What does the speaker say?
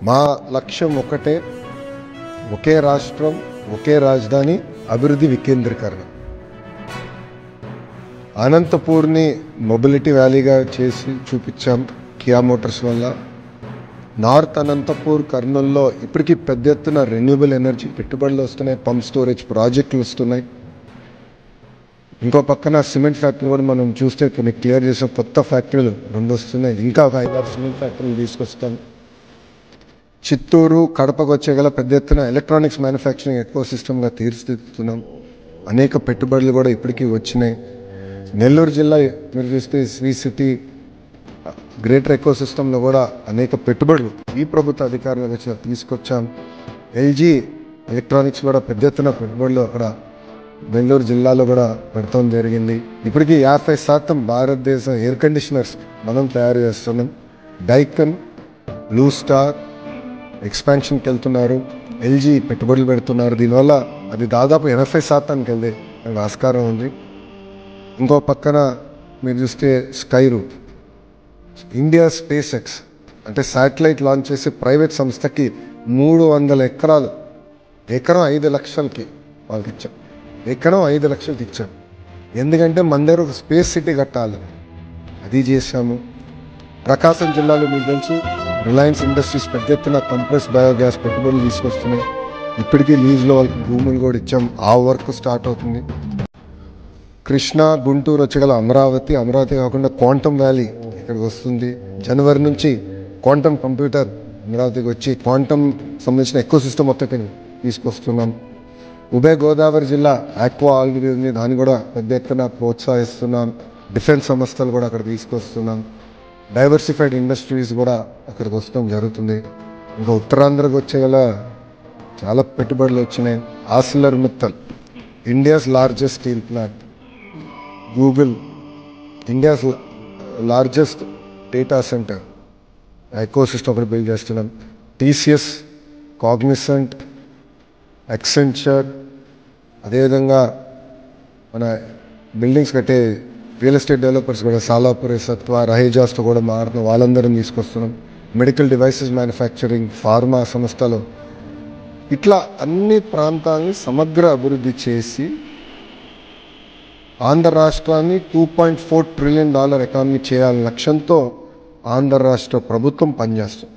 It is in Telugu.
మా లక్ష్యం ఒకటే, ఒకే రాష్ట్రం ఒకే రాజధాని అభివృద్ధి వికేంద్రీకరణ. అనంతపూర్ని మొబిలిటీ వ్యాలీగా చేసి చూపించాం కియా మోటార్స్ వల్ల. నార్త్ అనంతపూర్ కర్నూల్లో ఇప్పటికీ పెద్ద ఎత్తున రెన్యూబుల్ ఎనర్జీ పెట్టుబడులు వస్తున్నాయి, పంప్ స్టోరేజ్ ప్రాజెక్టులు వస్తున్నాయి. ఇంకో పక్కన సిమెంట్ ఫ్యాక్టరీ కూడా మనం చూస్తే కొన్ని క్లియర్ చేసిన కొత్త ఫ్యాక్టరీలు 2 వస్తున్నాయి. ఇంకా 5-6 సిమెంట్ ఫ్యాక్టరీలు తీసుకొస్తాం. చిత్తూరు కడపకు వచ్చేగల పెద్ద ఎత్తున ఎలక్ట్రానిక్స్ మ్యానుఫ్యాక్చరింగ్ ఎకో సిస్టమ్గా తీర్చిదిద్దుతున్నాం. అనేక పెట్టుబడులు కూడా ఇప్పటికీ వచ్చినాయి. నెల్లూరు జిల్లా మీరు చూస్తే శ్రీ సిటీ గ్రేటర్ ఎకో సిస్టంలో కూడా అనేక పెట్టుబడులు ఈ ప్రభుత్వ అధికారులుగా తీసుకొచ్చాం. ఎల్జీ ఎలక్ట్రానిక్స్ కూడా పెద్ద ఎత్తున పెట్టుబడులు అక్కడ బెంగళూరు జిల్లాలో కూడా పెడతాం జరిగింది. ఇప్పటికీ 50% భారతదేశం ఎయిర్ కండిషనర్స్ మనం తయారు చేస్తున్నాం. డైకన్, బ్లూ స్టార్ ఎక్స్పాన్షన్కి వెళ్తున్నారు, ఎల్జీ పెట్టుబడులు పెడుతున్నారు. దీనివల్ల అది దాదాపు 80% వెళ్ళే ఆస్కారం ఉంది. ఇంకో పక్కన మీరు చూస్తే Skyroot, India SpaceX అంటే శాటిలైట్ లాంచ్ చేసే ప్రైవేట్ సంస్థకి 300 ఎకరాలు, ఎకరం 5 లక్షలకి వాళ్ళకి ఇచ్చాం. ఎకరం 5 లక్షలకి ఇచ్చాం. ఎందుకంటే మన దగ్గర ఒక స్పేస్ సిటీ కట్టాలి, అది చేశాము. ప్రకాశం జిల్లాలో మీకు తెలుసు రిలయన్స్ ఇండస్ట్రీస్ పెద్ద ఎత్తున కంప్రెస్ బయోగ్యాస్ పెట్టుబడులు తీసుకొస్తున్నాయి. ఇప్పటికీ లీజ్లో వాళ్ళకి భూములు కూడా ఇచ్చాం. ఆ వర్క్ స్టార్ట్ అవుతుంది. కృష్ణా, గుంటూరు వచ్చగల అమరావతి కాకుండా క్వాంటమ్ వ్యాలీ ఇక్కడికి వస్తుంది. జనవరి నుంచి క్వాంటమ్ కంప్యూటర్ అమరావతికి వచ్చి క్వాంటమ్ సంబంధించిన ఎకో సిస్టమ్ మొత్తం తీసుకొస్తున్నాం. ఉభయ గోదావరి జిల్లా ఆక్వా ఆల్రెడీ ఉంది, దాన్ని కూడా పెద్ద ఎత్తున ప్రోత్సహిస్తున్నాం. డిఫెన్స్ సంస్థలు కూడా అక్కడ తీసుకొస్తున్నాం. డైవర్సిఫైడ్ ఇండస్ట్రీస్ కూడా అక్కడికి వస్తడం జరుగుతుంది. ఇంకా ఉత్తరాంధ్రకు వచ్చేగల చాలా పెట్టుబడులు వచ్చినాయి. Arcelor Mittal, India's largest steel plant. Google, India's largest data centre eco system ఒకటి బిల్డ్ చేస్తున్నాం. టీసీఎస్, కాగ్నిసెంట్, ఎక్సెంచర్, అదేవిధంగా మన బిల్డింగ్స్ కట్టే రియల్ ఎస్టేట్ డెవలపర్స్ కూడా సాలాపురి, సత్వ, రహేజాస్తో కూడా మారుతున్నాం. వాళ్ళందరం తీసుకొస్తున్నాం. మెడికల్ డివైసెస్ మ్యానుఫ్యాక్చరింగ్, ఫార్మా సంస్థలు, ఇట్లా అన్ని ప్రాంతాలని సమగ్ర అభివృద్ధి చేసి ఆంధ్ర రాష్ట్రాన్ని $2.4 ట్రిలియన్ ఎకానమీ చేయాలనే లక్ష్యంతో ఆంధ్ర రాష్ట్ర ప్రభుత్వం పనిచేస్తుంది.